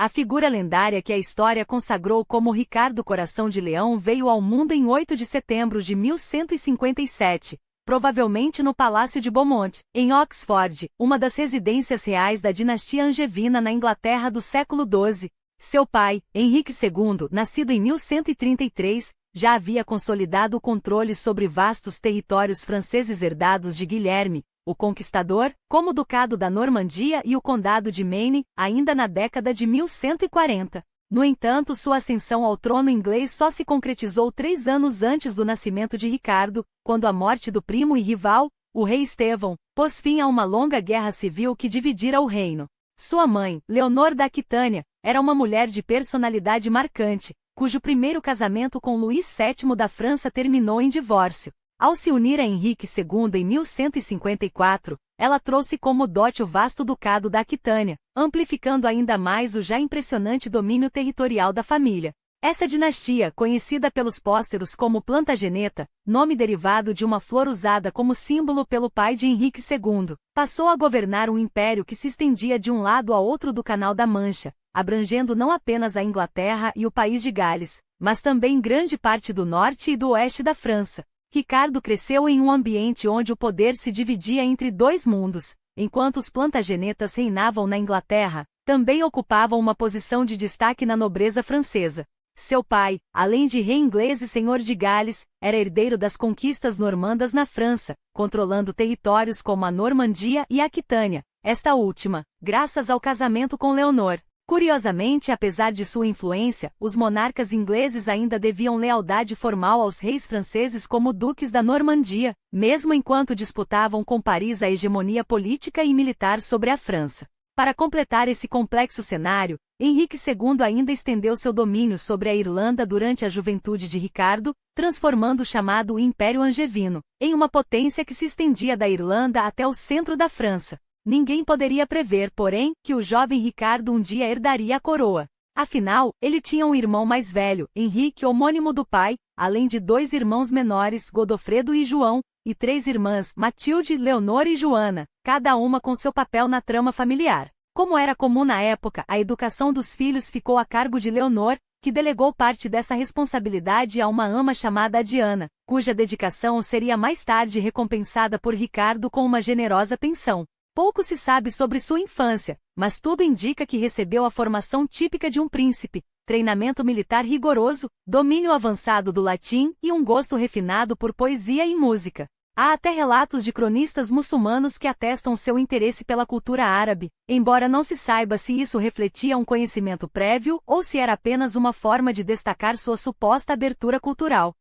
A figura lendária que a história consagrou como Ricardo Coração de Leão veio ao mundo em 8 de setembro de 1157, provavelmente no Palácio de Beaumont, em Oxford, uma das residências reais da dinastia angevina na Inglaterra do século XII. Seu pai, Henrique II, nascido em 1133, já havia consolidado o controle sobre vastos territórios franceses herdados de Guilherme, o Conquistador, como o Ducado da Normandia e o Condado de Maine, ainda na década de 1140. No entanto, sua ascensão ao trono inglês só se concretizou 3 anos antes do nascimento de Ricardo, quando a morte do primo e rival, o rei Estevão, pôs fim a uma longa guerra civil que dividira o reino. Sua mãe, Leonor da Aquitânia, era uma mulher de personalidade marcante, cujo primeiro casamento com Luís VII da França terminou em divórcio. Ao se unir a Henrique II em 1154, ela trouxe como dote o vasto ducado da Aquitânia, amplificando ainda mais o já impressionante domínio territorial da família. Essa dinastia, conhecida pelos pósteros como Plantageneta, nome derivado de uma flor usada como símbolo pelo pai de Henrique II, passou a governar um império que se estendia de um lado a outro do Canal da Mancha, abrangendo não apenas a Inglaterra e o país de Gales, mas também grande parte do norte e do oeste da França. Ricardo cresceu em um ambiente onde o poder se dividia entre 2 mundos. Enquanto os Plantagenetas reinavam na Inglaterra, também ocupavam uma posição de destaque na nobreza francesa. Seu pai, além de rei inglês e senhor de Gales, era herdeiro das conquistas normandas na França, controlando territórios como a Normandia e a Aquitânia, esta última, graças ao casamento com Leonor. Curiosamente, apesar de sua influência, os monarcas ingleses ainda deviam lealdade formal aos reis franceses como duques da Normandia, mesmo enquanto disputavam com Paris a hegemonia política e militar sobre a França. Para completar esse complexo cenário, Henrique II ainda estendeu seu domínio sobre a Irlanda durante a juventude de Ricardo, transformando o chamado Império Angevino em uma potência que se estendia da Irlanda até o centro da França. Ninguém poderia prever, porém, que o jovem Ricardo um dia herdaria a coroa. Afinal, ele tinha um irmão mais velho, Henrique, homônimo do pai, além de 2 irmãos menores, Godofredo e João, e 3 irmãs, Matilde, Leonor e Joana, cada uma com seu papel na trama familiar. Como era comum na época, a educação dos filhos ficou a cargo de Leonor, que delegou parte dessa responsabilidade a uma ama chamada Diana, cuja dedicação seria mais tarde recompensada por Ricardo com uma generosa pensão. Pouco se sabe sobre sua infância, mas tudo indica que recebeu a formação típica de um príncipe, treinamento militar rigoroso, domínio avançado do latim e um gosto refinado por poesia e música. Há até relatos de cronistas muçulmanos que atestam seu interesse pela cultura árabe, embora não se saiba se isso refletia um conhecimento prévio ou se era apenas uma forma de destacar sua suposta abertura cultural.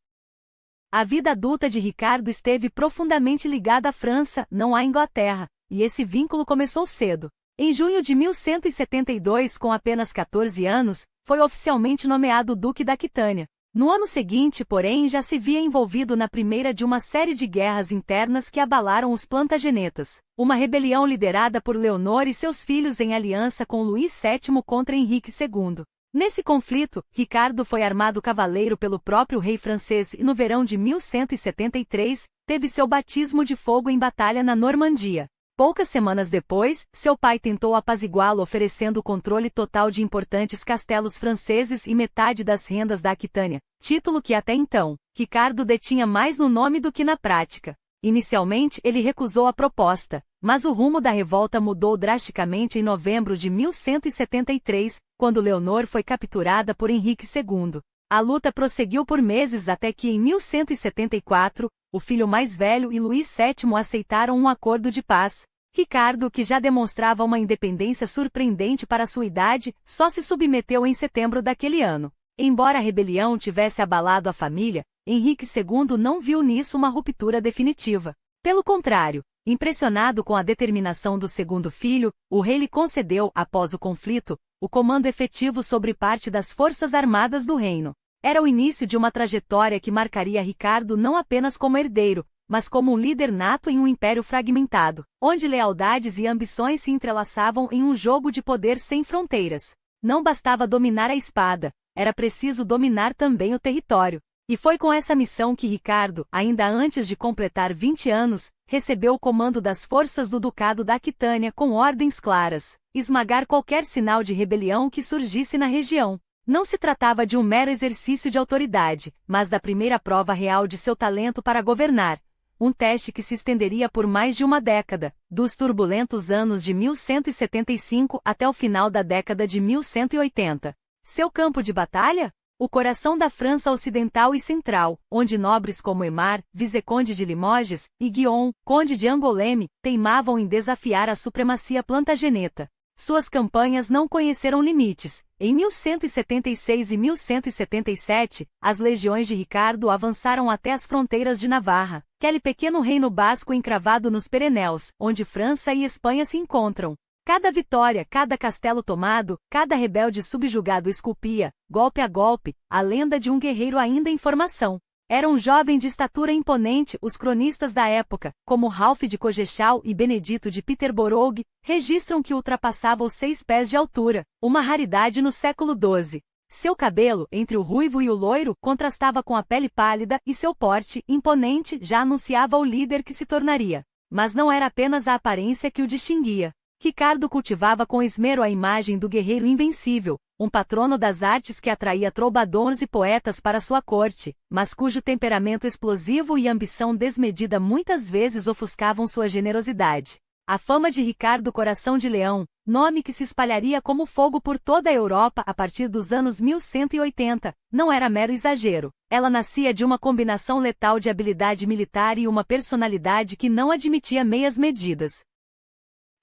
A vida adulta de Ricardo esteve profundamente ligada à França, não à Inglaterra, e esse vínculo começou cedo. Em junho de 1172, com apenas 14 anos, foi oficialmente nomeado Duque da Aquitânia. No ano seguinte, porém, já se via envolvido na primeira de uma série de guerras internas que abalaram os Plantagenetas, uma rebelião liderada por Leonor e seus filhos em aliança com Luís VII contra Henrique II. Nesse conflito, Ricardo foi armado cavaleiro pelo próprio rei francês e no verão de 1173, teve seu batismo de fogo em batalha na Normandia. Poucas semanas depois, seu pai tentou apaziguá-lo oferecendo o controle total de importantes castelos franceses e metade das rendas da Aquitânia, título que até então, Ricardo detinha mais no nome do que na prática. Inicialmente, ele recusou a proposta, mas o rumo da revolta mudou drasticamente em novembro de 1173, quando Leonor foi capturada por Henrique II. A luta prosseguiu por meses até que em 1174, o filho mais velho e Luís VII aceitaram um acordo de paz. Ricardo, que já demonstrava uma independência surpreendente para sua idade, só se submeteu em setembro daquele ano. Embora a rebelião tivesse abalado a família, Henrique II não viu nisso uma ruptura definitiva. Pelo contrário, impressionado com a determinação do segundo filho, o rei lhe concedeu, após o conflito, o comando efetivo sobre parte das forças armadas do reino. Era o início de uma trajetória que marcaria Ricardo não apenas como herdeiro, mas como um líder nato em um império fragmentado, onde lealdades e ambições se entrelaçavam em um jogo de poder sem fronteiras. Não bastava dominar a espada, era preciso dominar também o território. E foi com essa missão que Ricardo, ainda antes de completar 20 anos, recebeu o comando das forças do Ducado da Aquitânia com ordens claras. esmagar qualquer sinal de rebelião que surgisse na região. Não se tratava de um mero exercício de autoridade, mas da primeira prova real de seu talento para governar. Um teste que se estenderia por mais de uma década, dos turbulentos anos de 1175 até o final da década de 1180. Seu campo de batalha? O coração da França Ocidental e Central, onde nobres como Aimar, Visconde de Limoges, e Guion, Conde de Angoulême, teimavam em desafiar a supremacia plantageneta. Suas campanhas não conheceram limites. Em 1176 e 1177, as legiões de Ricardo avançaram até as fronteiras de Navarra, aquele pequeno reino basco encravado nos Pirineus, onde França e Espanha se encontram. Cada vitória, cada castelo tomado, cada rebelde subjugado esculpia, golpe a golpe, a lenda de um guerreiro ainda em formação. Era um jovem de estatura imponente. Os cronistas da época, como Ralph de Coggeshall e Benedito de Peterborough, registram que ultrapassava os 6 pés de altura, uma raridade no século XII. Seu cabelo, entre o ruivo e o loiro, contrastava com a pele pálida e seu porte, imponente, já anunciava o líder que se tornaria. Mas não era apenas a aparência que o distinguia. Ricardo cultivava com esmero a imagem do guerreiro invencível, um patrono das artes que atraía troubadours e poetas para sua corte, mas cujo temperamento explosivo e ambição desmedida muitas vezes ofuscavam sua generosidade. A fama de Ricardo Coração de Leão, nome que se espalharia como fogo por toda a Europa a partir dos anos 1180, não era mero exagero. Ela nascia de uma combinação letal de habilidade militar e uma personalidade que não admitia meias medidas.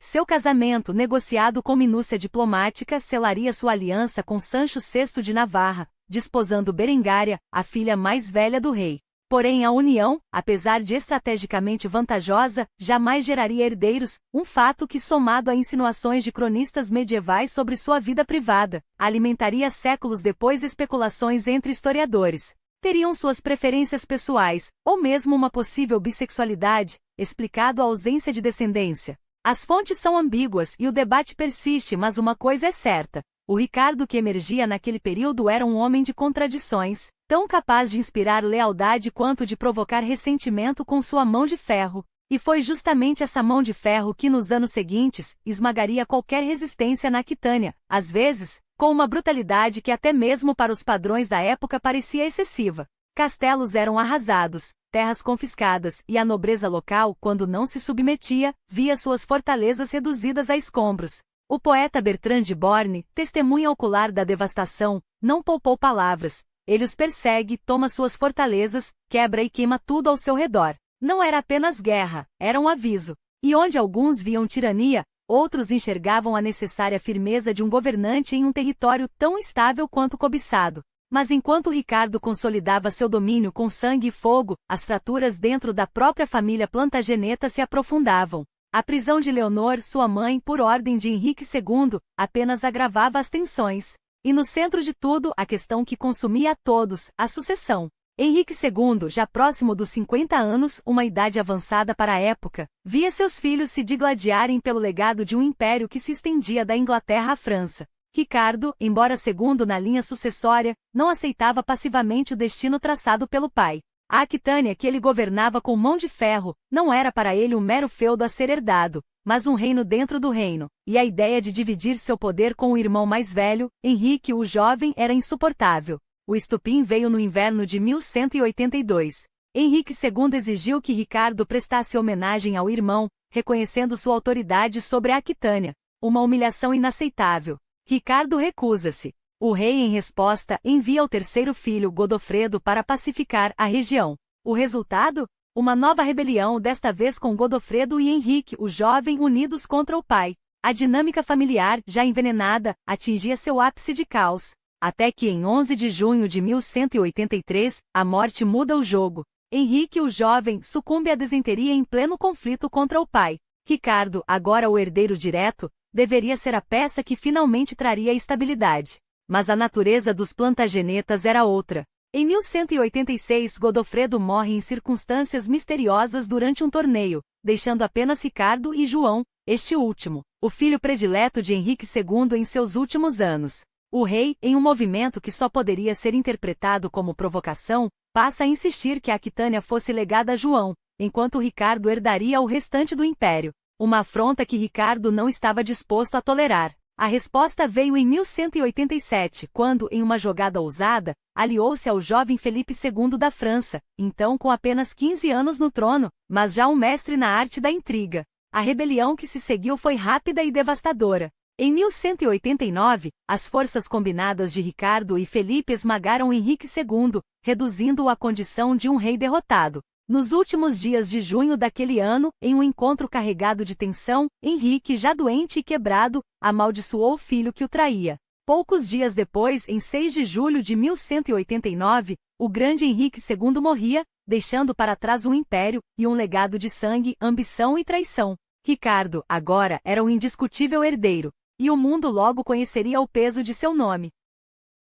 Seu casamento, negociado com minúcia diplomática, selaria sua aliança com Sancho VI de Navarra, desposando Berengária, a filha mais velha do rei. Porém a união, apesar de estrategicamente vantajosa, jamais geraria herdeiros, um fato que, somado a insinuações de cronistas medievais sobre sua vida privada, alimentaria séculos depois especulações entre historiadores. Teriam suas preferências pessoais, ou mesmo uma possível bissexualidade, explicado a ausência de descendência. As fontes são ambíguas e o debate persiste, mas uma coisa é certa. O Ricardo que emergia naquele período era um homem de contradições, tão capaz de inspirar lealdade quanto de provocar ressentimento com sua mão de ferro. E foi justamente essa mão de ferro que nos anos seguintes esmagaria qualquer resistência na Aquitânia, às vezes, com uma brutalidade que até mesmo para os padrões da época parecia excessiva. Castelos eram arrasados, terras confiscadas, e a nobreza local, quando não se submetia, via suas fortalezas reduzidas a escombros. O poeta Bertrand de Borne, testemunha ocular da devastação, não poupou palavras. Ele os persegue, toma suas fortalezas, quebra e queima tudo ao seu redor. Não era apenas guerra, era um aviso. E onde alguns viam tirania, outros enxergavam a necessária firmeza de um governante em um território tão instável quanto cobiçado. Mas enquanto Ricardo consolidava seu domínio com sangue e fogo, as fraturas dentro da própria família plantageneta se aprofundavam. A prisão de Leonor, sua mãe, por ordem de Henrique II, apenas agravava as tensões. E no centro de tudo, a questão que consumia a todos, a sucessão. Henrique II, já próximo dos 50 anos, uma idade avançada para a época, via seus filhos se digladiarem pelo legado de um império que se estendia da Inglaterra à França. Ricardo, embora segundo na linha sucessória, não aceitava passivamente o destino traçado pelo pai. A Aquitânia que ele governava com mão de ferro, não era para ele um mero feudo a ser herdado, mas um reino dentro do reino, e a ideia de dividir seu poder com o irmão mais velho, Henrique o Jovem, era insuportável. O estupim veio no inverno de 1182. Henrique II exigiu que Ricardo prestasse homenagem ao irmão, reconhecendo sua autoridade sobre a Aquitânia. Uma humilhação inaceitável. Ricardo recusa-se. O rei, em resposta, envia o terceiro filho, Godofredo, para pacificar a região. O resultado? Uma nova rebelião, desta vez com Godofredo e Henrique, o Jovem, unidos contra o pai. A dinâmica familiar, já envenenada, atingia seu ápice de caos. Até que em 11 de junho de 1183, a morte muda o jogo. Henrique, o Jovem, sucumbe à desenteria em pleno conflito contra o pai. Ricardo, agora o herdeiro direto, deveria ser a peça que finalmente traria a estabilidade. Mas a natureza dos plantagenetas era outra. Em 1186, Godofredo morre em circunstâncias misteriosas durante um torneio, deixando apenas Ricardo e João, este último, o filho predileto de Henrique II em seus últimos anos. O rei, em um movimento que só poderia ser interpretado como provocação, passa a insistir que a Aquitânia fosse legada a João, enquanto Ricardo herdaria o restante do império. uma afronta que Ricardo não estava disposto a tolerar. A resposta veio em 1187, quando, em uma jogada ousada, aliou-se ao jovem Felipe II da França, então com apenas 15 anos no trono, mas já um mestre na arte da intriga. A rebelião que se seguiu foi rápida e devastadora. Em 1189, as forças combinadas de Ricardo e Felipe esmagaram Henrique II, reduzindo-o à condição de um rei derrotado. Nos últimos dias de junho daquele ano, em um encontro carregado de tensão, Henrique, já doente e quebrado, amaldiçoou o filho que o traía. Poucos dias depois, em 6 de julho de 1189, o grande Henrique II morria, deixando para trás um império e um legado de sangue, ambição e traição. Ricardo, agora, era um indiscutível herdeiro, e o mundo logo conheceria o peso de seu nome.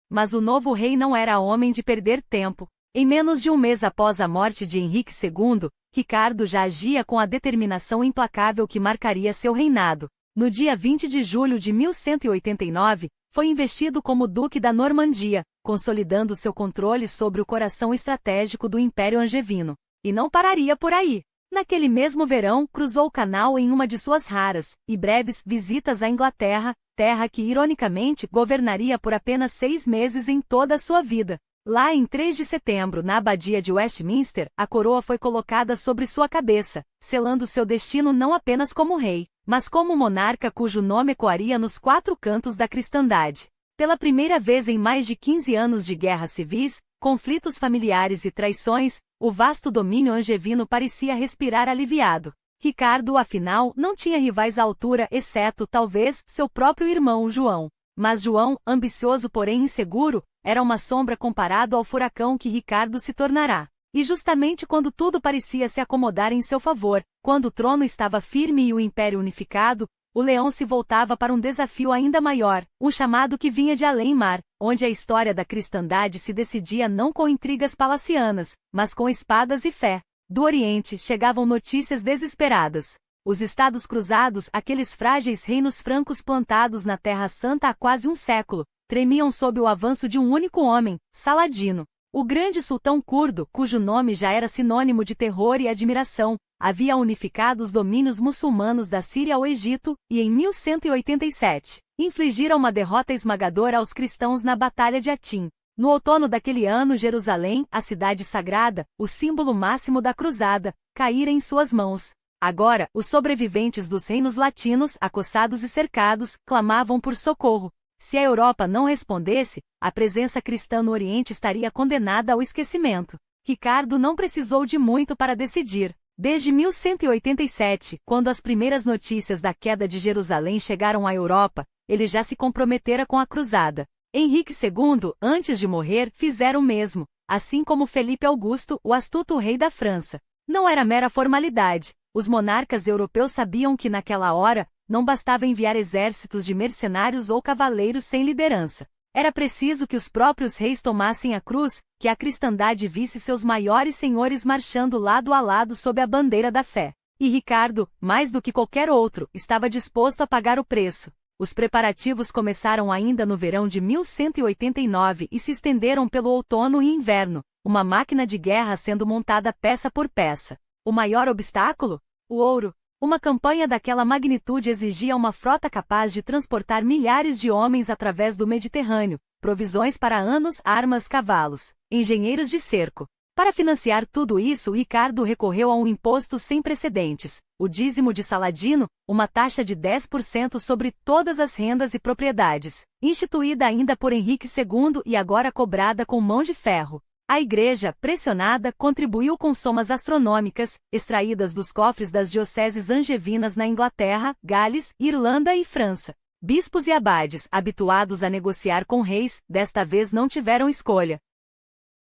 Mas o novo rei não era homem de perder tempo. Em menos de um mês após a morte de Henrique II, Ricardo já agia com a determinação implacável que marcaria seu reinado. No dia 20 de julho de 1189, foi investido como Duque da Normandia, consolidando seu controle sobre o coração estratégico do Império Angevino. E não pararia por aí. Naquele mesmo verão, cruzou o canal em uma de suas raras e breves visitas à Inglaterra, terra que ironicamente governaria por apenas 6 meses em toda a sua vida. Lá em 3 de setembro, na abadia de Westminster, a coroa foi colocada sobre sua cabeça, selando seu destino não apenas como rei, mas como monarca cujo nome ecoaria nos 4 cantos da cristandade. Pela primeira vez em mais de 15 anos de guerras civis, conflitos familiares e traições, o vasto domínio angevino parecia respirar aliviado. Ricardo, afinal, não tinha rivais à altura, exceto, talvez, seu próprio irmão João. Mas João, ambicioso porém inseguro, era uma sombra comparado ao furacão que Ricardo se tornará. E justamente quando tudo parecia se acomodar em seu favor, quando o trono estava firme e o império unificado, o leão se voltava para um desafio ainda maior, um chamado que vinha de além-mar, onde a história da cristandade se decidia não com intrigas palacianas, mas com espadas e fé. Do Oriente chegavam notícias desesperadas. Os Estados Cruzados, aqueles frágeis reinos francos plantados na Terra Santa há quase um século, tremiam sob o avanço de um único homem, Saladino. O grande sultão curdo, cujo nome já era sinônimo de terror e admiração, havia unificado os domínios muçulmanos da Síria ao Egito, e em 1187, infligira uma derrota esmagadora aos cristãos na Batalha de Hattin. No outono daquele ano, Jerusalém, a cidade sagrada, o símbolo máximo da cruzada, caíra em suas mãos. Agora, os sobreviventes dos reinos latinos, acossados e cercados, clamavam por socorro. Se a Europa não respondesse, a presença cristã no Oriente estaria condenada ao esquecimento. Ricardo não precisou de muito para decidir. Desde 1187, quando as primeiras notícias da queda de Jerusalém chegaram à Europa, ele já se comprometera com a cruzada. Henrique II, antes de morrer, fizera o mesmo, assim como Felipe Augusto, o astuto rei da França. Não era mera formalidade. Os monarcas europeus sabiam que naquela hora, não bastava enviar exércitos de mercenários ou cavaleiros sem liderança. Era preciso que os próprios reis tomassem a cruz, que a cristandade visse seus maiores senhores marchando lado a lado sob a bandeira da fé. E Ricardo, mais do que qualquer outro, estava disposto a pagar o preço. Os preparativos começaram ainda no verão de 1189 e se estenderam pelo outono e inverno, uma máquina de guerra sendo montada peça por peça. O maior obstáculo? O ouro. Uma campanha daquela magnitude exigia uma frota capaz de transportar milhares de homens através do Mediterrâneo, provisões para anos, armas, cavalos, engenheiros de cerco. Para financiar tudo isso, Ricardo recorreu a um imposto sem precedentes, o dízimo de Saladino, uma taxa de 10% sobre todas as rendas e propriedades, instituída ainda por Henrique II e agora cobrada com mão de ferro. A Igreja, pressionada, contribuiu com somas astronômicas, extraídas dos cofres das dioceses angevinas na Inglaterra, Gales, Irlanda e França. Bispos e abades, habituados a negociar com reis, desta vez não tiveram escolha.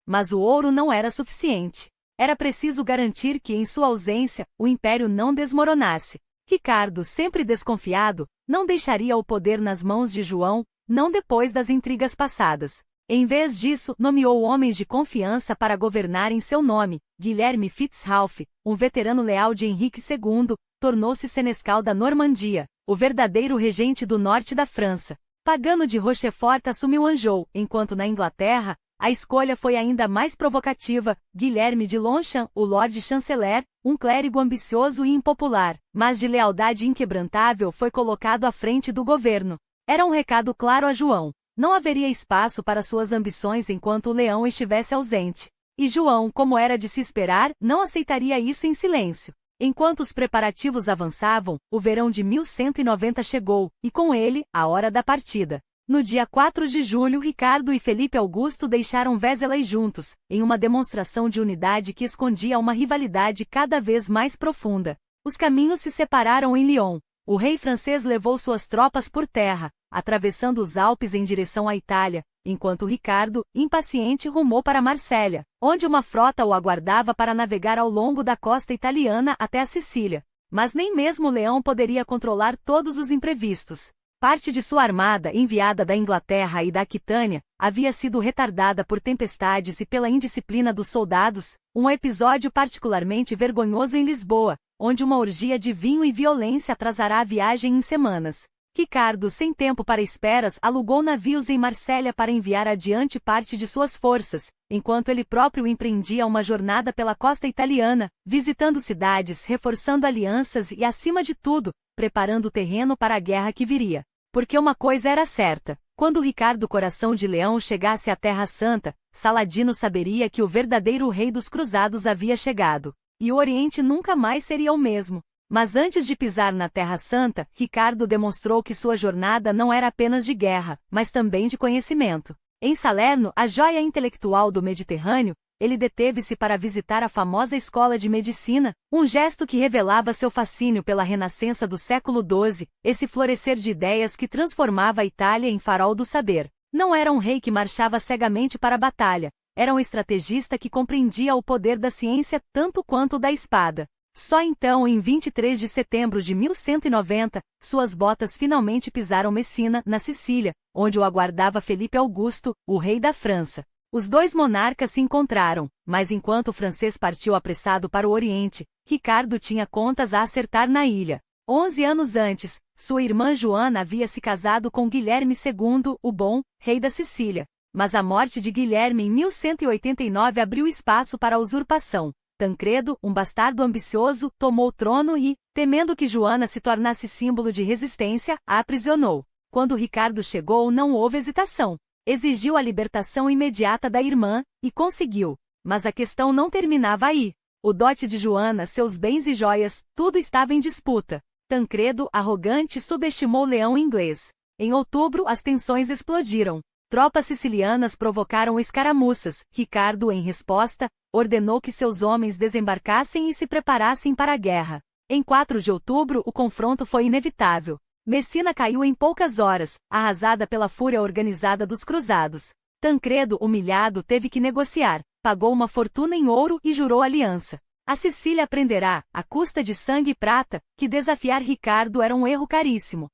Mas o ouro não era suficiente. Era preciso garantir que, em sua ausência, o império não desmoronasse. Ricardo, sempre desconfiado, não deixaria o poder nas mãos de João, não depois das intrigas passadas. Em vez disso, nomeou homens de confiança para governar em seu nome. Guilherme FitzRalph, um veterano leal de Henrique II, tornou-se senescal da Normandia, o verdadeiro regente do norte da França. Pagano de Rochefort assumiu Anjou, enquanto na Inglaterra, A escolha foi ainda mais provocativa. Guilherme de Longchamp, o Lorde Chanceler, um clérigo ambicioso e impopular, mas de lealdade inquebrantável, foi colocado à frente do governo. Era um recado claro a João. Não haveria espaço para suas ambições enquanto o leão estivesse ausente. E João, como era de se esperar, não aceitaria isso em silêncio. Enquanto os preparativos avançavam, o verão de 1190 chegou, e com ele, a hora da partida. No dia 4 de julho, Ricardo e Felipe Augusto deixaram Vézelay juntos, em uma demonstração de unidade que escondia uma rivalidade cada vez mais profunda. Os caminhos se separaram em Lyon. O rei francês levou suas tropas por terra, atravessando os Alpes em direção à Itália, enquanto Ricardo, impaciente, rumou para Marsella, onde uma frota o aguardava para navegar ao longo da costa italiana até a Sicília. Mas nem mesmo Leão poderia controlar todos os imprevistos. Parte de sua armada, enviada da Inglaterra e da Aquitânia, havia sido retardada por tempestades e pela indisciplina dos soldados, um episódio particularmente vergonhoso em Lisboa, onde uma orgia de vinho e violência atrasará a viagem em semanas. Ricardo, sem tempo para esperas, alugou navios em Marsella para enviar adiante parte de suas forças, enquanto ele próprio empreendia uma jornada pela costa italiana, visitando cidades, reforçando alianças e, acima de tudo, preparando o terreno para a guerra que viria. Porque uma coisa era certa: quando Ricardo Coração de Leão chegasse à Terra Santa, Saladino saberia que o verdadeiro rei dos cruzados havia chegado, e o Oriente nunca mais seria o mesmo. Mas antes de pisar na Terra Santa, Ricardo demonstrou que sua jornada não era apenas de guerra, mas também de conhecimento. Em Salerno, a joia intelectual do Mediterrâneo, ele deteve-se para visitar a famosa escola de medicina, um gesto que revelava seu fascínio pela renascença do século XII, esse florescer de ideias que transformava a Itália em farol do saber. Não era um rei que marchava cegamente para a batalha, era um estrategista que compreendia o poder da ciência tanto quanto o da espada. Só então, em 23 de setembro de 1190, suas botas finalmente pisaram Messina, na Sicília, onde o aguardava Felipe Augusto, o rei da França. Os dois monarcas se encontraram, mas enquanto o francês partiu apressado para o Oriente, Ricardo tinha contas a acertar na ilha. 11 anos antes, sua irmã Joana havia se casado com Guilherme II, o Bom, rei da Sicília. Mas a morte de Guilherme em 1189 abriu espaço para a usurpação. Tancredo, um bastardo ambicioso, tomou o trono e, temendo que Joana se tornasse símbolo de resistência, a aprisionou. Quando Ricardo chegou, não houve hesitação. Exigiu a libertação imediata da irmã, e conseguiu. Mas a questão não terminava aí. O dote de Joana, seus bens e joias, tudo estava em disputa. Tancredo, arrogante, subestimou o leão inglês. Em outubro, as tensões explodiram. Tropas sicilianas provocaram escaramuças. Ricardo, em resposta, ordenou que seus homens desembarcassem e se preparassem para a guerra. Em 4 de outubro, o confronto foi inevitável. Messina caiu em poucas horas, arrasada pela fúria organizada dos cruzados. Tancredo, humilhado, teve que negociar, pagou uma fortuna em ouro e jurou aliança. A Sicília aprenderá, à custa de sangue e prata, que desafiar Ricardo era um erro caríssimo.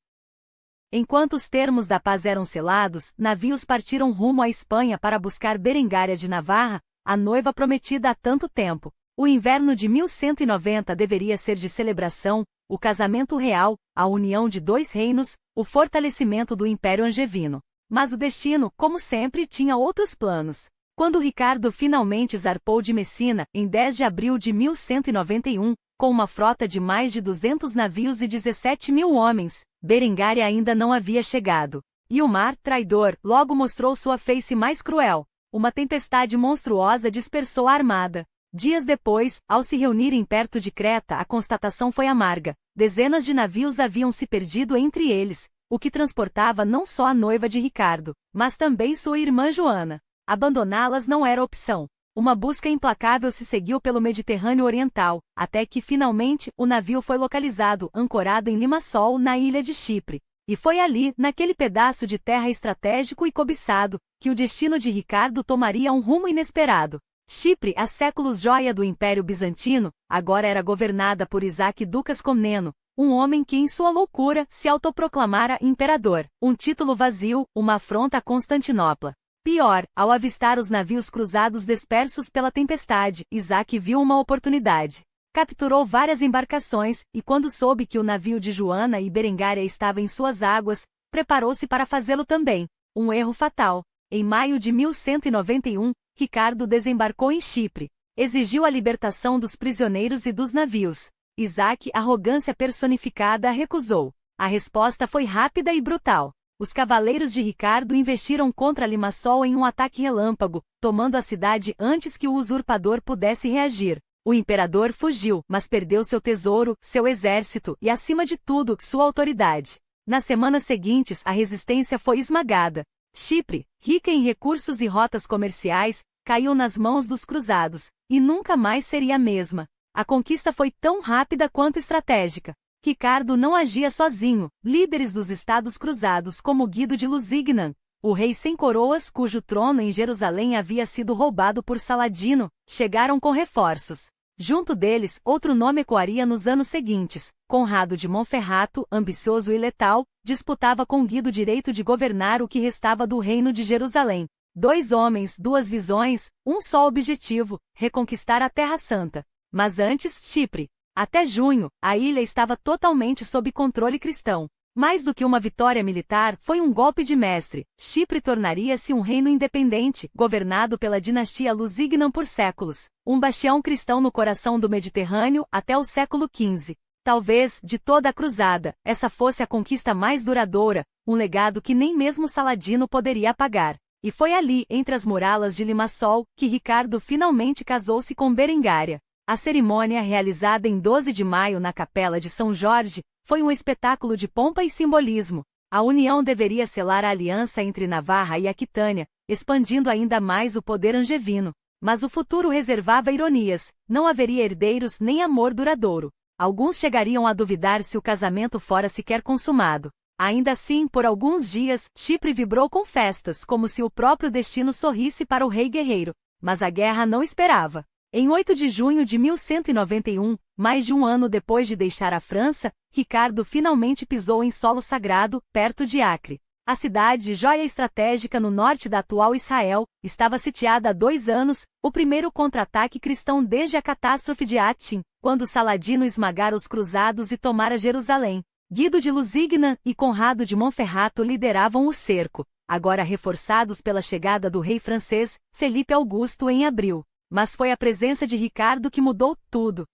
Enquanto os termos da paz eram selados, navios partiram rumo à Espanha para buscar Berengária de Navarra, a noiva prometida há tanto tempo. O inverno de 1190 deveria ser de celebração, o casamento real, a união de dois reinos, o fortalecimento do Império Angevino. Mas o destino, como sempre, tinha outros planos. Quando Ricardo finalmente zarpou de Messina, em 10 de abril de 1191, com uma frota de mais de 200 navios e 17.000 homens, Berengária ainda não havia chegado. E o mar, traidor, logo mostrou sua face mais cruel. Uma tempestade monstruosa dispersou a armada. Dias depois, ao se reunirem perto de Creta, a constatação foi amarga. Dezenas de navios haviam se perdido entre eles, o que transportava não só a noiva de Ricardo, mas também sua irmã Joana. Abandoná-las não era opção. Uma busca implacável se seguiu pelo Mediterrâneo Oriental, até que, finalmente, o navio foi localizado, ancorado em Limassol, na ilha de Chipre. E foi ali, naquele pedaço de terra estratégico e cobiçado, que o destino de Ricardo tomaria um rumo inesperado. Chipre, há séculos joia do Império Bizantino, agora era governada por Isaac Ducas Comneno, um homem que em sua loucura se autoproclamara imperador, um título vazio, uma afronta a Constantinopla. Pior, ao avistar os navios cruzados dispersos pela tempestade, Isaac viu uma oportunidade. Capturou várias embarcações, e quando soube que o navio de Joana e Berengária estava em suas águas, preparou-se para fazê-lo também. Um erro fatal. Em maio de 1191, Ricardo desembarcou em Chipre. Exigiu a libertação dos prisioneiros e dos navios. Isaac, arrogância personificada, recusou. A resposta foi rápida e brutal. Os cavaleiros de Ricardo investiram contra Limassol em um ataque relâmpago, tomando a cidade antes que o usurpador pudesse reagir. O imperador fugiu, mas perdeu seu tesouro, seu exército e, acima de tudo, sua autoridade. Nas semanas seguintes, a resistência foi esmagada. Chipre, rica em recursos e rotas comerciais, caiu nas mãos dos cruzados, e nunca mais seria a mesma. A conquista foi tão rápida quanto estratégica. Ricardo não agia sozinho. Líderes dos estados cruzados como Guido de Lusignan, o rei sem coroas cujo trono em Jerusalém havia sido roubado por Saladino, chegaram com reforços. Junto deles, outro nome ecoaria nos anos seguintes. Conrado de Monferrato, ambicioso e letal, disputava com Guido o direito de governar o que restava do reino de Jerusalém. 2 homens, 2 visões, um só objetivo: reconquistar a Terra Santa. Mas antes, Chipre. Até junho, a ilha estava totalmente sob controle cristão. Mais do que uma vitória militar, foi um golpe de mestre. Chipre tornaria-se um reino independente, governado pela dinastia Lusignan por séculos. Um bastião cristão no coração do Mediterrâneo até o século XV. Talvez, de toda a cruzada, essa fosse a conquista mais duradoura, um legado que nem mesmo Saladino poderia apagar. E foi ali, entre as muralhas de Limassol, que Ricardo finalmente casou-se com Berengária. A cerimônia, realizada em 12 de maio na Capela de São Jorge, foi um espetáculo de pompa e simbolismo. A união deveria selar a aliança entre Navarra e Aquitânia, expandindo ainda mais o poder angevino. Mas o futuro reservava ironias: não haveria herdeiros nem amor duradouro. Alguns chegariam a duvidar se o casamento fora sequer consumado. Ainda assim, por alguns dias, Chipre vibrou com festas, como se o próprio destino sorrisse para o rei guerreiro. Mas a guerra não esperava. Em 8 de junho de 1191, mais de um ano depois de deixar a França, Ricardo finalmente pisou em solo sagrado, perto de Acre. A cidade, joia estratégica no norte da atual Israel, estava sitiada há 2 anos, o primeiro contra-ataque cristão desde a catástrofe de Hattin, quando Saladino esmagara os cruzados e tomara Jerusalém. Guido de Lusignan e Conrado de Monferrato lideravam o cerco, agora reforçados pela chegada do rei francês, Felipe Augusto, em abril. Mas foi a presença de Ricardo que mudou tudo.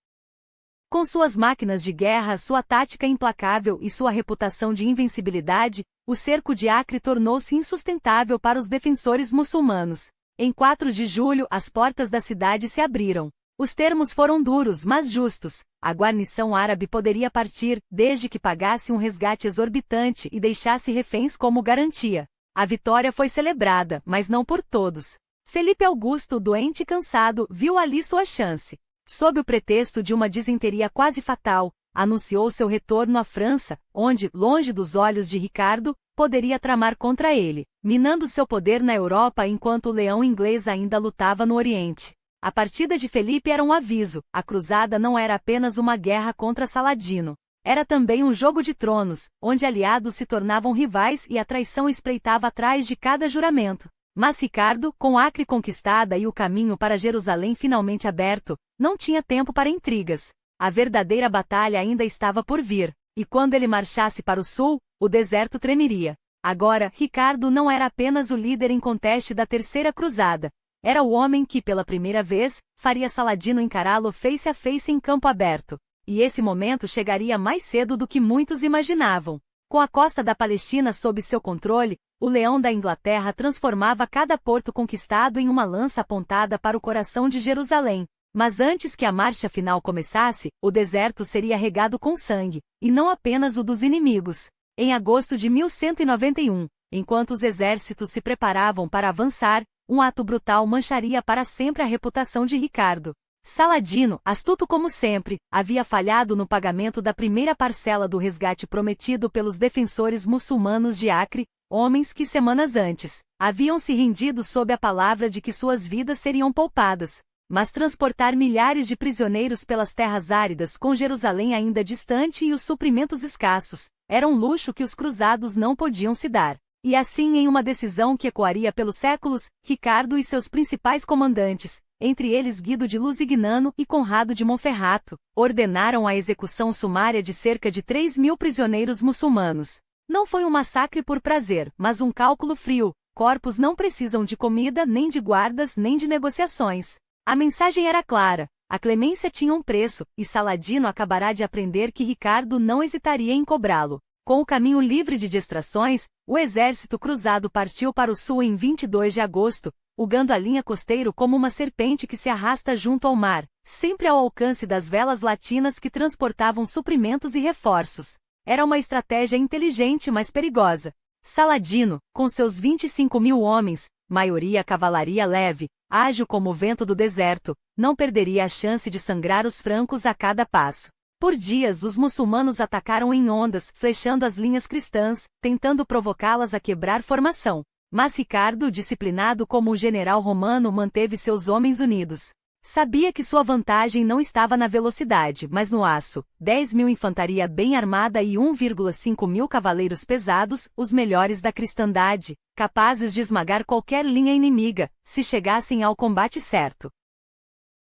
Com suas máquinas de guerra, sua tática implacável e sua reputação de invencibilidade, o cerco de Acre tornou-se insustentável para os defensores muçulmanos. Em 4 de julho, as portas da cidade se abriram. Os termos foram duros, mas justos. A guarnição árabe poderia partir, desde que pagasse um resgate exorbitante e deixasse reféns como garantia. A vitória foi celebrada, mas não por todos. Felipe Augusto, doente e cansado, viu ali sua chance. Sob o pretexto de uma disenteria quase fatal, anunciou seu retorno à França, onde, longe dos olhos de Ricardo, poderia tramar contra ele, minando seu poder na Europa enquanto o leão inglês ainda lutava no Oriente. A partida de Felipe era um aviso: a cruzada não era apenas uma guerra contra Saladino. Era também um jogo de tronos, onde aliados se tornavam rivais e a traição espreitava atrás de cada juramento. Mas Ricardo, com Acre conquistada e o caminho para Jerusalém finalmente aberto, não tinha tempo para intrigas. A verdadeira batalha ainda estava por vir, e quando ele marchasse para o sul, o deserto tremeria. Agora, Ricardo não era apenas o líder inconteste da Terceira Cruzada. Era o homem que, pela primeira vez, faria Saladino encará-lo face a face em campo aberto. E esse momento chegaria mais cedo do que muitos imaginavam. Com a costa da Palestina sob seu controle, o leão da Inglaterra transformava cada porto conquistado em uma lança apontada para o coração de Jerusalém. Mas antes que a marcha final começasse, o deserto seria regado com sangue, e não apenas o dos inimigos. Em agosto de 1191, enquanto os exércitos se preparavam para avançar, um ato brutal mancharia para sempre a reputação de Ricardo. Saladino, astuto como sempre, havia falhado no pagamento da primeira parcela do resgate prometido pelos defensores muçulmanos de Acre, homens que semanas antes haviam se rendido sob a palavra de que suas vidas seriam poupadas. Mas transportar milhares de prisioneiros pelas terras áridas com Jerusalém ainda distante e os suprimentos escassos, era um luxo que os cruzados não podiam se dar. E assim, em uma decisão que ecoaria pelos séculos, Ricardo e seus principais comandantes, entre eles Guido de Lusignano e Conrado de Monferrato, ordenaram a execução sumária de cerca de 3.000 prisioneiros muçulmanos. Não foi um massacre por prazer, mas um cálculo frio. corpos não precisam de comida, nem de guardas, nem de negociações. A mensagem era clara. A clemência tinha um preço, e Saladino acabará de aprender que Ricardo não hesitaria em cobrá-lo. Com o caminho livre de distrações, o exército cruzado partiu para o sul em 22 de agosto, ugando a linha costeira como uma serpente que se arrasta junto ao mar, sempre ao alcance das velas latinas que transportavam suprimentos e reforços. Era uma estratégia inteligente, mas perigosa. Saladino, com seus 25.000 homens, maioria cavalaria leve, ágil como o vento do deserto, não perderia a chance de sangrar os francos a cada passo. Por dias os muçulmanos atacaram em ondas, flechando as linhas cristãs, tentando provocá-las a quebrar formação. Mas Ricardo, disciplinado como um general romano, manteve seus homens unidos. Sabia que sua vantagem não estava na velocidade, mas no aço. 10.000 infantaria bem armada e 1,5 mil cavaleiros pesados, os melhores da cristandade, capazes de esmagar qualquer linha inimiga, se chegassem ao combate certo.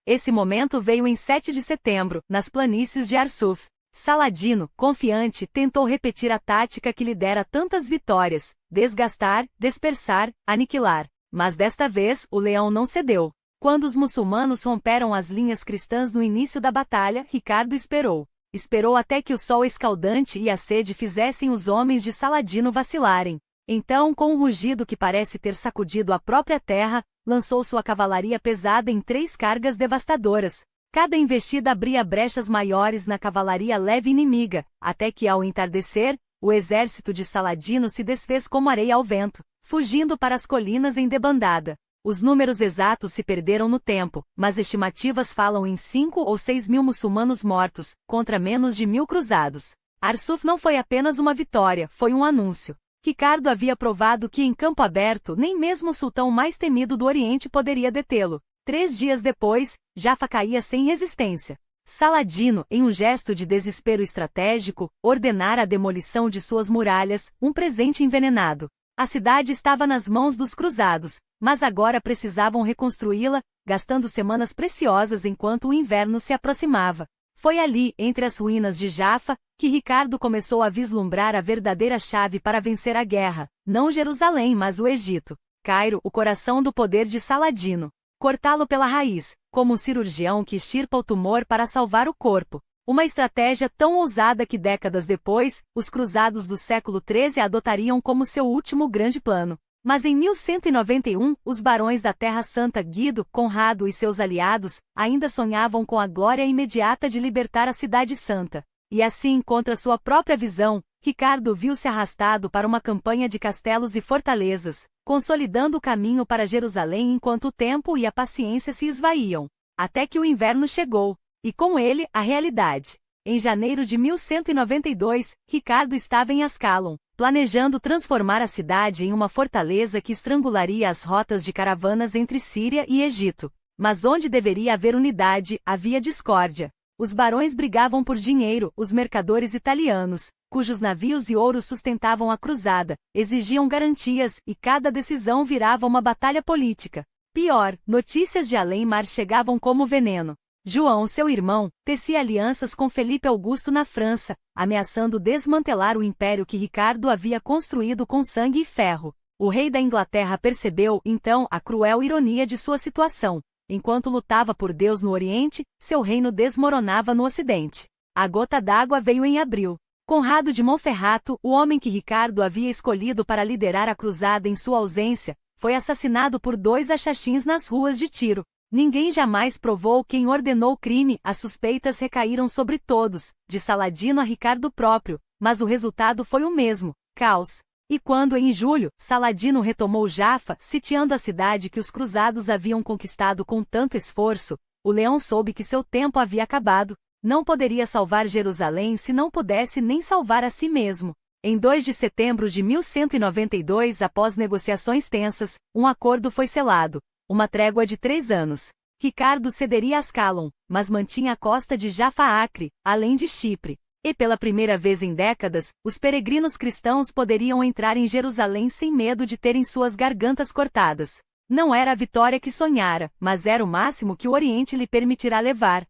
Esse momento veio em 7 de setembro, nas planícies de Arsuf. Saladino, confiante, tentou repetir a tática que lhe dera tantas vitórias: desgastar, dispersar, aniquilar. Mas desta vez, o leão não cedeu. Quando os muçulmanos romperam as linhas cristãs no início da batalha, Ricardo esperou. Esperou até que o sol escaldante e a sede fizessem os homens de Saladino vacilarem. Então, com um rugido que parece ter sacudido a própria terra, lançou sua cavalaria pesada em 3 cargas devastadoras. Cada investida abria brechas maiores na cavalaria leve inimiga, até que, ao entardecer, o exército de Saladino se desfez como areia ao vento, fugindo para as colinas em debandada. Os números exatos se perderam no tempo, mas estimativas falam em 5 ou 6 mil muçulmanos mortos, contra menos de 1.000 cruzados. Arsuf não foi apenas uma vitória, foi um anúncio. Ricardo havia provado que em campo aberto nem mesmo o sultão mais temido do Oriente poderia detê-lo. 3 dias depois, Jaffa caía sem resistência. Saladino, em um gesto de desespero estratégico, ordenara a demolição de suas muralhas, um presente envenenado. A cidade estava nas mãos dos cruzados, mas agora precisavam reconstruí-la, gastando semanas preciosas enquanto o inverno se aproximava. Foi ali, entre as ruínas de Jaffa, que Ricardo começou a vislumbrar a verdadeira chave para vencer a guerra, não Jerusalém, mas o Egito. Cairo, o coração do poder de Saladino. Cortá-lo pela raiz, como um cirurgião que extirpa o tumor para salvar o corpo. Uma estratégia tão ousada que décadas depois, os cruzados do século XIII a adotariam como seu último grande plano. Mas em 1191, os barões da Terra Santa Guido, Conrado e seus aliados, ainda sonhavam com a glória imediata de libertar a Cidade Santa. E assim, contra sua própria visão, Ricardo viu-se arrastado para uma campanha de castelos e fortalezas, consolidando o caminho para Jerusalém enquanto o tempo e a paciência se esvaíam. Até que o inverno chegou, e com ele, a realidade. Em janeiro de 1192, Ricardo estava em Ascalon, planejando transformar a cidade em uma fortaleza que estrangularia as rotas de caravanas entre Síria e Egito. Mas onde deveria haver unidade, havia discórdia. Os barões brigavam por dinheiro, os mercadores italianos, cujos navios e ouro sustentavam a cruzada, exigiam garantias, e cada decisão virava uma batalha política. Pior, notícias de além-mar chegavam como veneno. João, seu irmão, tecia alianças com Felipe Augusto na França, ameaçando desmantelar o império que Ricardo havia construído com sangue e ferro. O rei da Inglaterra percebeu, então, a cruel ironia de sua situação. Enquanto lutava por Deus no Oriente, seu reino desmoronava no Ocidente. A gota d'água veio em abril. Conrado de Monferrato, o homem que Ricardo havia escolhido para liderar a cruzada em sua ausência, foi assassinado por 2 achachins nas ruas de Tiro. Ninguém jamais provou quem ordenou o crime, as suspeitas recaíram sobre todos, de Saladino a Ricardo próprio, mas o resultado foi o mesmo: caos. E quando, em julho, Saladino retomou Jaffa, sitiando a cidade que os cruzados haviam conquistado com tanto esforço, o leão soube que seu tempo havia acabado. Não poderia salvar Jerusalém se não pudesse nem salvar a si mesmo. Em 2 de setembro de 1192, após negociações tensas, um acordo foi selado, uma trégua de 3 anos. Ricardo cederia a Ascalon, mas mantinha a costa de Jaffa-Acre, além de Chipre. E pela primeira vez em décadas, os peregrinos cristãos poderiam entrar em Jerusalém sem medo de terem suas gargantas cortadas. Não era a vitória que sonhara, mas era o máximo que o Oriente lhe permitirá levar.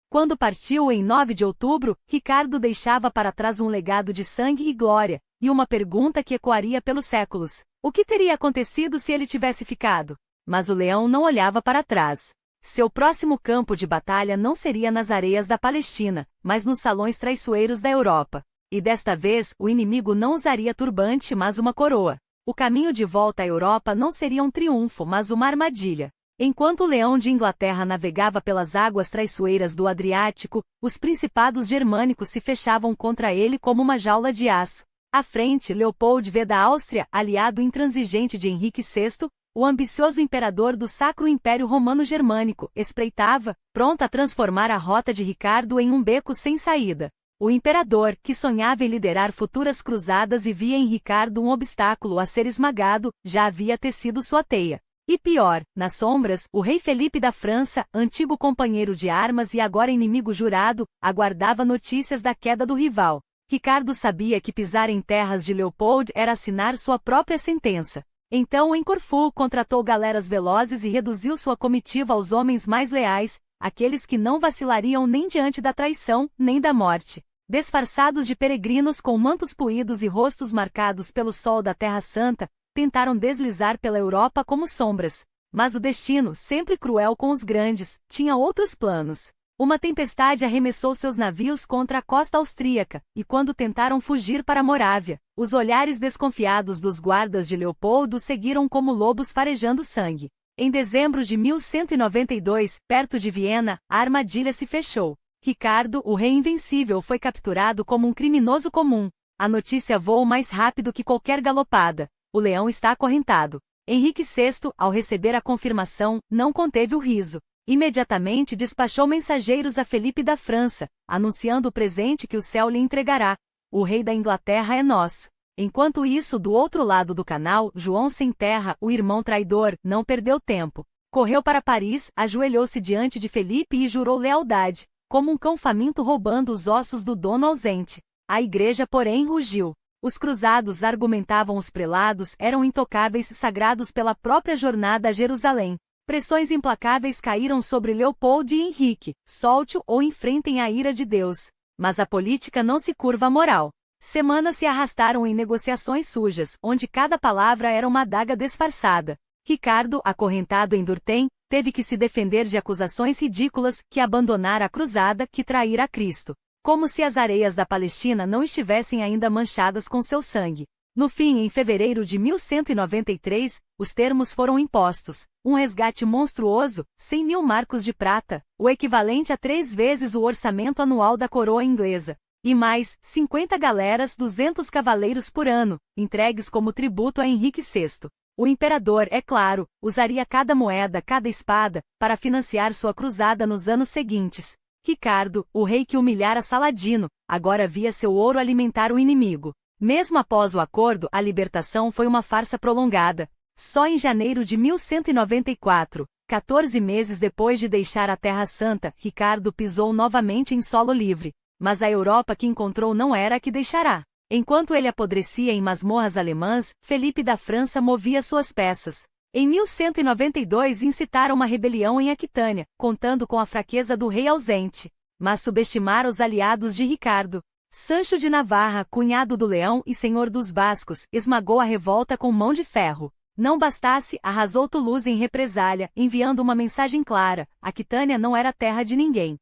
Quando partiu em 9 de outubro, Ricardo deixava para trás um legado de sangue e glória, e uma pergunta que ecoaria pelos séculos: O que teria acontecido se ele tivesse ficado? Mas o leão não olhava para trás. Seu próximo campo de batalha não seria nas areias da Palestina, mas nos salões traiçoeiros da Europa. E desta vez, o inimigo não usaria turbante, mas uma coroa. O caminho de volta à Europa não seria um triunfo, mas uma armadilha. Enquanto o leão de Inglaterra navegava pelas águas traiçoeiras do Adriático, os principados germânicos se fechavam contra ele como uma jaula de aço. À frente, Leopold V da Áustria, aliado intransigente de Henrique VI, o ambicioso imperador do Sacro Império Romano Germânico, espreitava, pronto a transformar a rota de Ricardo em um beco sem saída. O imperador, que sonhava em liderar futuras cruzadas e via em Ricardo um obstáculo a ser esmagado, já havia tecido sua teia. E pior, nas sombras, o rei Felipe da França, antigo companheiro de armas e agora inimigo jurado, aguardava notícias da queda do rival. Ricardo sabia que pisar em terras de Leopold era assinar sua própria sentença. Então, em Corfu, contratou galeras velozes e reduziu sua comitiva aos homens mais leais, aqueles que não vacilariam nem diante da traição, nem da morte. Disfarçados de peregrinos com mantos puídos e rostos marcados pelo sol da Terra Santa, tentaram deslizar pela Europa como sombras. Mas o destino, sempre cruel com os grandes, tinha outros planos. Uma tempestade arremessou seus navios contra a costa austríaca, e quando tentaram fugir para a Morávia, os olhares desconfiados dos guardas de Leopoldo seguiram como lobos farejando sangue. Em dezembro de 1192, perto de Viena, a armadilha se fechou. Ricardo, o rei invencível, foi capturado como um criminoso comum. A notícia voou mais rápido que qualquer galopada. O leão está acorrentado. Henrique VI, ao receber a confirmação, não conteve o riso. Imediatamente despachou mensageiros a Felipe da França, anunciando o presente que o céu lhe entregará. O rei da Inglaterra é nosso. Enquanto isso, do outro lado do canal, João Sem Terra, o irmão traidor, não perdeu tempo. Correu para Paris, ajoelhou-se diante de Felipe e jurou lealdade, como um cão faminto roubando os ossos do dono ausente. A igreja, porém, rugiu. Os cruzados, argumentavam os prelados, eram intocáveis, sagrados pela própria jornada a Jerusalém. Pressões implacáveis caíram sobre Leopold e Henrique, solte-o ou enfrentem a ira de Deus. Mas a política não se curva à moral. Semanas se arrastaram em negociações sujas, onde cada palavra era uma adaga disfarçada. Ricardo, acorrentado em Durtem, teve que se defender de acusações ridículas, que abandonara a cruzada, que traíra Cristo. Como se as areias da Palestina não estivessem ainda manchadas com seu sangue. No fim, em fevereiro de 1193, os termos foram impostos. Um resgate monstruoso, 100.000 marcos de prata, o equivalente a 3 vezes o orçamento anual da coroa inglesa. E mais, 50 galeras, 200 cavaleiros por ano, entregues como tributo a Henrique VI. O imperador, é claro, usaria cada moeda, cada espada, para financiar sua cruzada nos anos seguintes. Ricardo, o rei que humilhara Saladino, agora via seu ouro alimentar o inimigo. Mesmo após o acordo, a libertação foi uma farsa prolongada. Só em janeiro de 1194, 14 meses depois de deixar a Terra Santa, Ricardo pisou novamente em solo livre. Mas a Europa que encontrou não era a que deixará. Enquanto ele apodrecia em masmorras alemãs, Felipe da França movia suas peças. Em 1192 incitaram uma rebelião em Aquitânia, contando com a fraqueza do rei ausente. Mas subestimaram os aliados de Ricardo. Sancho de Navarra, cunhado do Leão e senhor dos Bascos, esmagou a revolta com mão de ferro. Não bastasse, arrasou Toulouse em represália, enviando uma mensagem clara: Aquitânia não era terra de ninguém.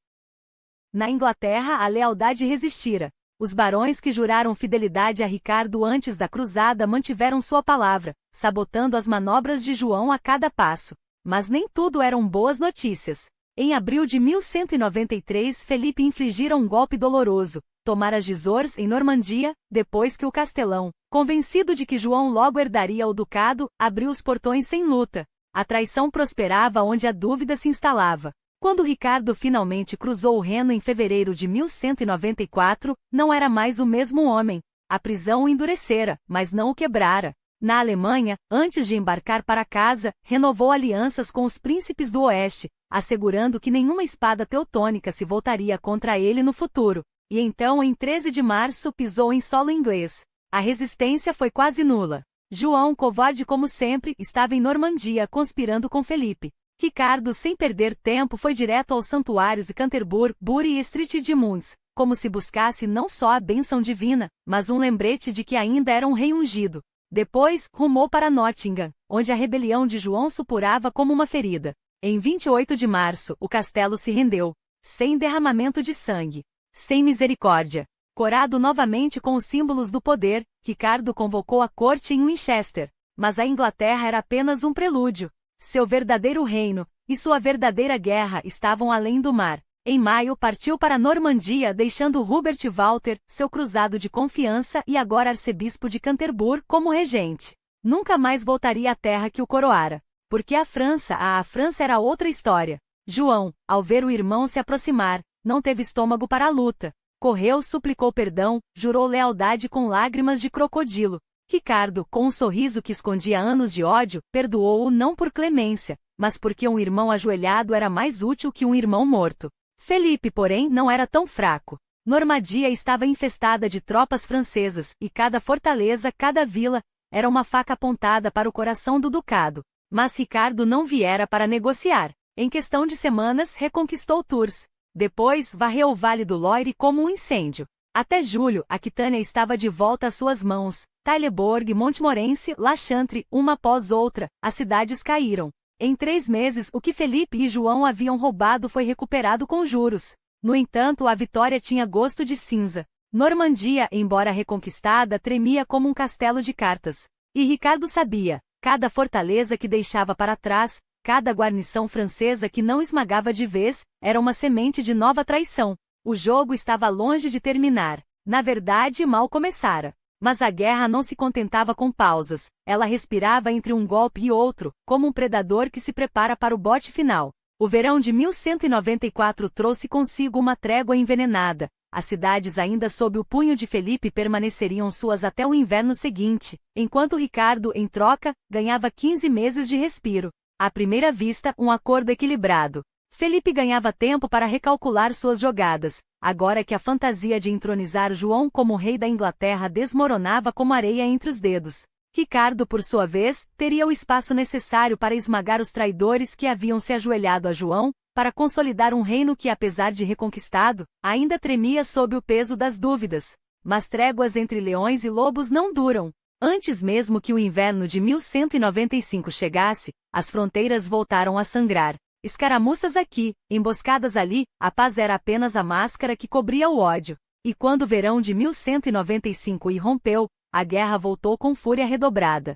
Na Inglaterra, a lealdade resistira. Os barões que juraram fidelidade a Ricardo antes da cruzada mantiveram sua palavra, sabotando as manobras de João a cada passo. Mas nem tudo eram boas notícias. Em abril de 1193, Felipe infligira um golpe doloroso. Tomara Gisors, em Normandia, depois que o Castelão, convencido de que João logo herdaria o ducado, abriu os portões sem luta. A traição prosperava onde a dúvida se instalava. Quando Ricardo finalmente cruzou o Reno em fevereiro de 1194, não era mais o mesmo homem. A prisão o endurecera, mas não o quebrara. Na Alemanha, antes de embarcar para casa, renovou alianças com os príncipes do Oeste, assegurando que nenhuma espada teutônica se voltaria contra ele no futuro. E então, em 13 de março, pisou em solo inglês. A resistência foi quase nula. João, covarde como sempre, estava em Normandia conspirando com Felipe. Ricardo, sem perder tempo, foi direto aos santuários de Canterbury, Bury e Street de Mons, como se buscasse não só a bênção divina, mas um lembrete de que ainda era um rei ungido. Depois, rumou para Nottingham, onde a rebelião de João supurava como uma ferida. Em 28 de março, o castelo se rendeu, sem derramamento de sangue, sem misericórdia. Corado novamente com os símbolos do poder, Ricardo convocou a corte em Winchester. Mas a Inglaterra era apenas um prelúdio. Seu verdadeiro reino e sua verdadeira guerra estavam além do mar. Em maio partiu para a Normandia, deixando Hubert Walter, seu cruzado de confiança e agora arcebispo de Canterbury, como regente. Nunca mais voltaria à terra que o coroara. Porque a França era outra história. João, ao ver o irmão se aproximar, não teve estômago para a luta. Correu, suplicou perdão, jurou lealdade com lágrimas de crocodilo. Ricardo, com um sorriso que escondia anos de ódio, perdoou-o não por clemência, mas porque um irmão ajoelhado era mais útil que um irmão morto. Felipe, porém, não era tão fraco. Normandia estava infestada de tropas francesas, e cada fortaleza, cada vila, era uma faca apontada para o coração do ducado. Mas Ricardo não viera para negociar. Em questão de semanas, reconquistou Tours. Depois, varreu o Vale do Loire como um incêndio. Até julho, Aquitânia estava de volta às suas mãos. Taillebourg, Montmorency, La Chantry, uma após outra, as cidades caíram. Em 3 meses, o que Felipe e João haviam roubado foi recuperado com juros. No entanto, a vitória tinha gosto de cinza. Normandia, embora reconquistada, tremia como um castelo de cartas. E Ricardo sabia, cada fortaleza que deixava para trás, cada guarnição francesa que não esmagava de vez, era uma semente de nova traição. O jogo estava longe de terminar. Na verdade, mal começara. Mas a guerra não se contentava com pausas. Ela respirava entre um golpe e outro, como um predador que se prepara para o bote final. O verão de 1194 trouxe consigo uma trégua envenenada. As cidades ainda sob o punho de Felipe permaneceriam suas até o inverno seguinte, enquanto Ricardo, em troca, ganhava 15 meses de respiro. À primeira vista, um acordo equilibrado. Felipe ganhava tempo para recalcular suas jogadas, agora que a fantasia de entronizar João como rei da Inglaterra desmoronava como areia entre os dedos. Ricardo, por sua vez, teria o espaço necessário para esmagar os traidores que haviam se ajoelhado a João, para consolidar um reino que, apesar de reconquistado, ainda tremia sob o peso das dúvidas. Mas tréguas entre leões e lobos não duram. Antes mesmo que o inverno de 1195 chegasse, as fronteiras voltaram a sangrar. Escaramuças aqui, emboscadas ali, a paz era apenas a máscara que cobria o ódio. E quando o verão de 1195 irrompeu, a guerra voltou com fúria redobrada.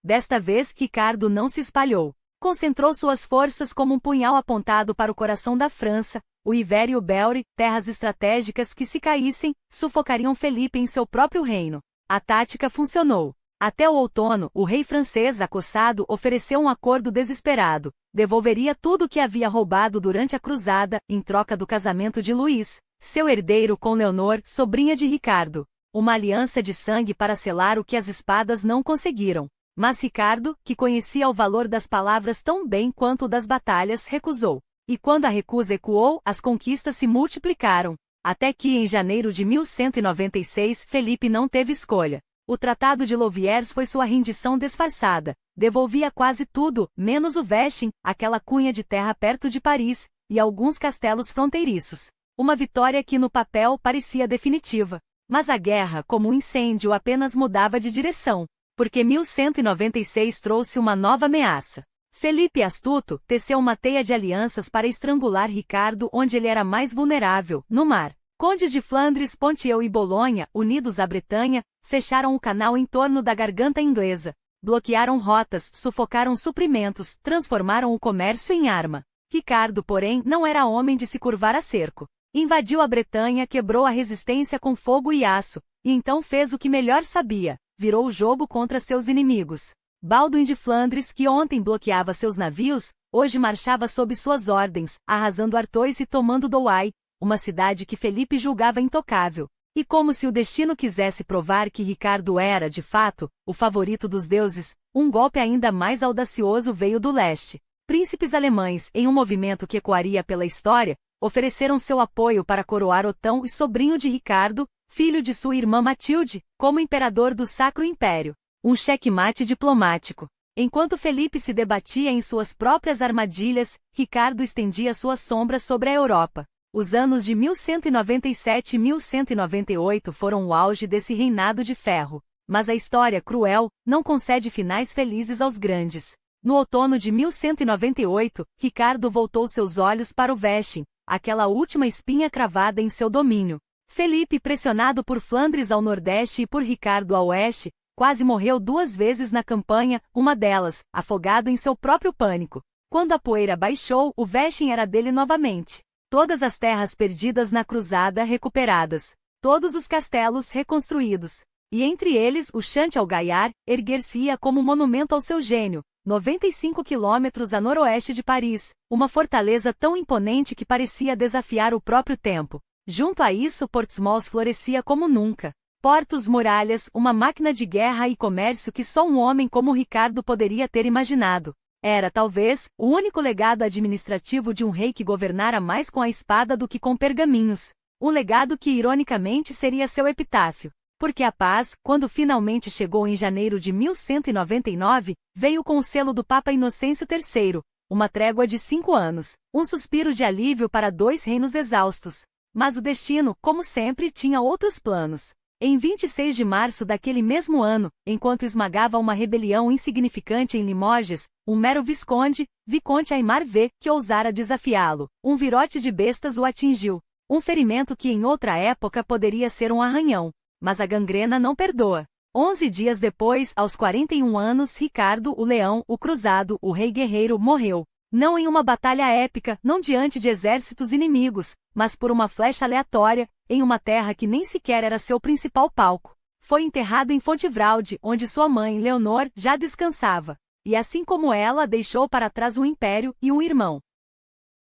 Desta vez, Ricardo não se espalhou. Concentrou suas forças como um punhal apontado para o coração da França, o Iver e o Belre, terras estratégicas que, se caíssem, sufocariam Felipe em seu próprio reino. A tática funcionou. Até o outono, o rei francês, acossado, ofereceu um acordo desesperado. Devolveria tudo o que havia roubado durante a cruzada, em troca do casamento de Luís, seu herdeiro, com Leonor, sobrinha de Ricardo. Uma aliança de sangue para selar o que as espadas não conseguiram. Mas Ricardo, que conhecia o valor das palavras tão bem quanto o das batalhas, recusou. E quando a recusa ecoou, as conquistas se multiplicaram. Até que, em janeiro de 1196, Felipe não teve escolha. O Tratado de Louviers foi sua rendição disfarçada. Devolvia quase tudo, menos o Vestin, aquela cunha de terra perto de Paris, e alguns castelos fronteiriços. Uma vitória que no papel parecia definitiva. Mas a guerra, como um incêndio, apenas mudava de direção. Porque 1196 trouxe uma nova ameaça. Felipe, astuto, teceu uma teia de alianças para estrangular Ricardo onde ele era mais vulnerável, no mar. Condes de Flandres, Ponthieu e Bolonha, unidos à Bretanha, fecharam o canal em torno da garganta inglesa. Bloquearam rotas, sufocaram suprimentos, transformaram o comércio em arma. Ricardo, porém, não era homem de se curvar a cerco. Invadiu a Bretanha, quebrou a resistência com fogo e aço, e então fez o que melhor sabia. Virou o jogo contra seus inimigos. Balduin de Flandres, que ontem bloqueava seus navios, hoje marchava sob suas ordens, arrasando Artois e tomando Douai, uma cidade que Felipe julgava intocável. E como se o destino quisesse provar que Ricardo era, de fato, o favorito dos deuses, um golpe ainda mais audacioso veio do leste. Príncipes alemães, em um movimento que ecoaria pela história, ofereceram seu apoio para coroar Otão e sobrinho de Ricardo, filho de sua irmã Matilde, como imperador do Sacro Império. Um xeque-mate diplomático. Enquanto Felipe se debatia em suas próprias armadilhas, Ricardo estendia sua sombra sobre a Europa. Os anos de 1197 e 1198 foram o auge desse reinado de ferro. Mas a história cruel não concede finais felizes aos grandes. No outono de 1198, Ricardo voltou seus olhos para o Vexin, aquela última espinha cravada em seu domínio. Felipe, pressionado por Flandres ao nordeste e por Ricardo ao oeste, quase morreu 2 vezes na campanha, uma delas, afogado em seu próprio pânico. Quando a poeira baixou, o Vexin era dele novamente. Todas as terras perdidas na cruzada recuperadas. Todos os castelos reconstruídos. E entre eles o Chantal-Gaillard erguer-se-ia como monumento ao seu gênio, 95 quilômetros a noroeste de Paris, uma fortaleza tão imponente que parecia desafiar o próprio tempo. Junto a isso, Portsmouth florescia como nunca. Portos, muralhas, uma máquina de guerra e comércio que só um homem como Ricardo poderia ter imaginado. Era, talvez, o único legado administrativo de um rei que governara mais com a espada do que com pergaminhos. Um legado que, ironicamente, seria seu epitáfio. Porque a paz, quando finalmente chegou em janeiro de 1199, veio com o selo do Papa Inocêncio III, uma trégua de 5 anos, um suspiro de alívio para 2 reinos exaustos. Mas o destino, como sempre, tinha outros planos. Em 26 de março daquele mesmo ano, enquanto esmagava uma rebelião insignificante em Limoges, um mero Viconte Aimar V, que ousara desafiá-lo, um virote de bestas o atingiu. Um ferimento que em outra época poderia ser um arranhão. Mas a gangrena não perdoa. 11 dias depois, aos 41 anos, Ricardo, o Leão, o Cruzado, o Rei Guerreiro, morreu. Não em uma batalha épica, não diante de exércitos inimigos, mas por uma flecha aleatória, em uma terra que nem sequer era seu principal palco. Foi enterrado em Fontevraude, onde sua mãe, Leonor, já descansava. E assim como ela, deixou para trás um império e um irmão.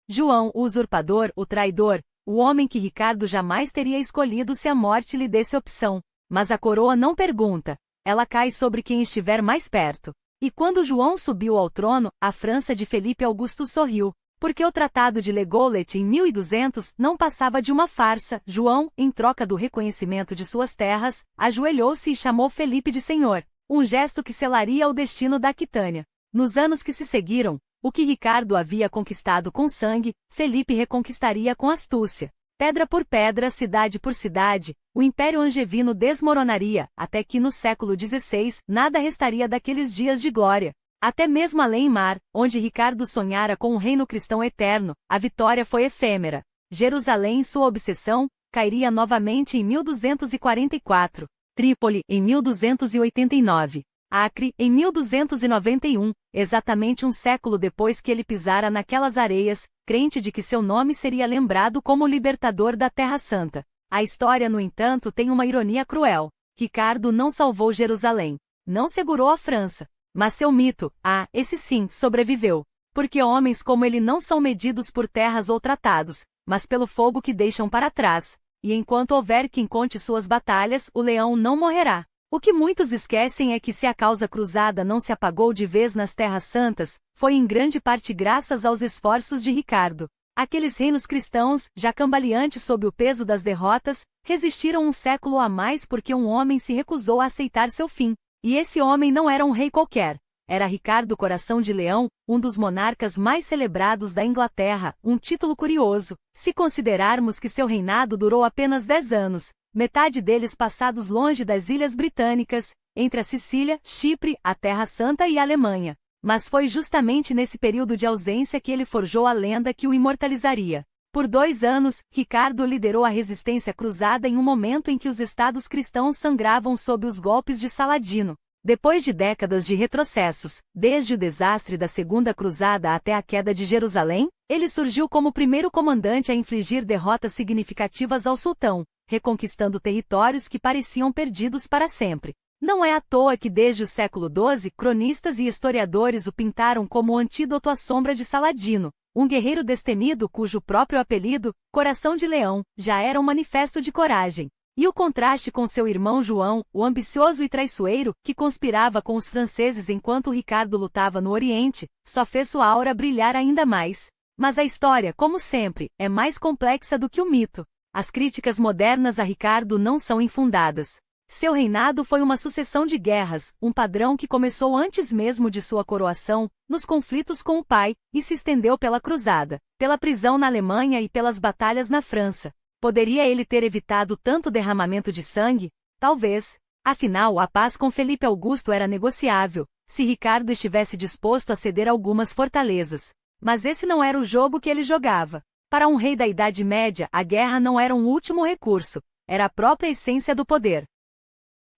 João, o usurpador, o traidor, o homem que Ricardo jamais teria escolhido se a morte lhe desse opção. Mas a coroa não pergunta. Ela cai sobre quem estiver mais perto. E quando João subiu ao trono, a França de Felipe Augusto sorriu. Porque o Tratado de Le Gaulet em 1200 não passava de uma farsa. João, em troca do reconhecimento de suas terras, ajoelhou-se e chamou Felipe de senhor. Um gesto que selaria o destino da Aquitânia. Nos anos que se seguiram, o que Ricardo havia conquistado com sangue, Felipe reconquistaria com astúcia. Pedra por pedra, cidade por cidade, o Império Angevino desmoronaria, até que no século XVI, nada restaria daqueles dias de glória. Até mesmo além-mar, onde Ricardo sonhara com um reino cristão eterno, a vitória foi efêmera. Jerusalém, sua obsessão, cairia novamente em 1244. Trípoli, em 1289. Acre, em 1291, exatamente um século depois que ele pisara naquelas areias, crente de que seu nome seria lembrado como o libertador da Terra Santa. A história, no entanto, tem uma ironia cruel. Ricardo não salvou Jerusalém. Não segurou a França. Mas seu mito, esse sim, sobreviveu. Porque homens como ele não são medidos por terras ou tratados, mas pelo fogo que deixam para trás. E enquanto houver quem conte suas batalhas, o leão não morrerá. O que muitos esquecem é que se a causa cruzada não se apagou de vez nas Terras Santas, foi em grande parte graças aos esforços de Ricardo. Aqueles reinos cristãos, já cambaleantes sob o peso das derrotas, resistiram um século a mais porque um homem se recusou a aceitar seu fim. E esse homem não era um rei qualquer. Era Ricardo Coração de Leão, um dos monarcas mais celebrados da Inglaterra, um título curioso, se considerarmos que seu reinado durou apenas 10 anos. Metade deles passados longe das Ilhas Britânicas, entre a Sicília, Chipre, a Terra Santa e a Alemanha. Mas foi justamente nesse período de ausência que ele forjou a lenda que o imortalizaria. Por 2 anos, Ricardo liderou a resistência cruzada em um momento em que os estados cristãos sangravam sob os golpes de Saladino. Depois de décadas de retrocessos, desde o desastre da Segunda Cruzada até a queda de Jerusalém, ele surgiu como o primeiro comandante a infligir derrotas significativas ao sultão, reconquistando territórios que pareciam perdidos para sempre. Não é à toa que desde o século XII, cronistas e historiadores o pintaram como o antídoto à sombra de Saladino, um guerreiro destemido cujo próprio apelido, Coração de Leão, já era um manifesto de coragem. E o contraste com seu irmão João, o ambicioso e traiçoeiro, que conspirava com os franceses enquanto Ricardo lutava no Oriente, só fez sua aura brilhar ainda mais. Mas a história, como sempre, é mais complexa do que o mito. As críticas modernas a Ricardo não são infundadas. Seu reinado foi uma sucessão de guerras, um padrão que começou antes mesmo de sua coroação, nos conflitos com o pai, e se estendeu pela cruzada, pela prisão na Alemanha e pelas batalhas na França. Poderia ele ter evitado tanto derramamento de sangue? Talvez. Afinal, a paz com Felipe Augusto era negociável, se Ricardo estivesse disposto a ceder algumas fortalezas. Mas esse não era o jogo que ele jogava. Para um rei da Idade Média, a guerra não era um último recurso, era a própria essência do poder.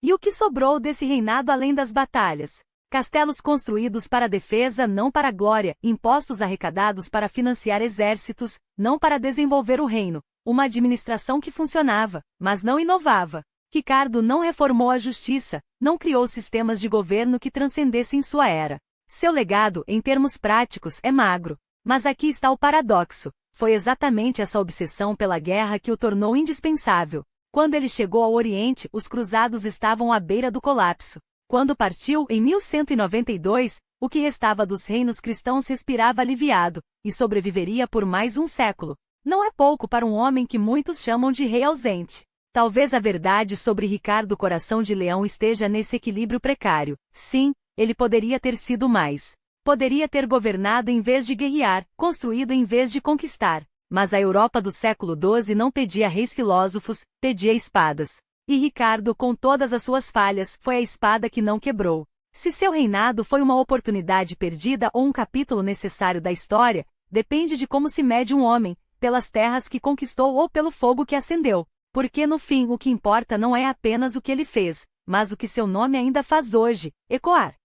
E o que sobrou desse reinado além das batalhas? Castelos construídos para a defesa, não para a glória, impostos arrecadados para financiar exércitos, não para desenvolver o reino, uma administração que funcionava, mas não inovava. Ricardo não reformou a justiça, não criou sistemas de governo que transcendessem sua era. Seu legado, em termos práticos, é magro. Mas aqui está o paradoxo. Foi exatamente essa obsessão pela guerra que o tornou indispensável. Quando ele chegou ao Oriente, os cruzados estavam à beira do colapso. Quando partiu, em 1192, o que restava dos reinos cristãos respirava aliviado, e sobreviveria por mais um século. Não é pouco para um homem que muitos chamam de rei ausente. Talvez a verdade sobre Ricardo Coração de Leão esteja nesse equilíbrio precário. Sim, ele poderia ter sido mais. Poderia ter governado em vez de guerrear, construído em vez de conquistar. Mas a Europa do século XII não pedia reis filósofos, pedia espadas. E Ricardo, com todas as suas falhas, foi a espada que não quebrou. Se seu reinado foi uma oportunidade perdida ou um capítulo necessário da história, depende de como se mede um homem, pelas terras que conquistou ou pelo fogo que acendeu. Porque no fim o que importa não é apenas o que ele fez, mas o que seu nome ainda faz hoje, ecoar.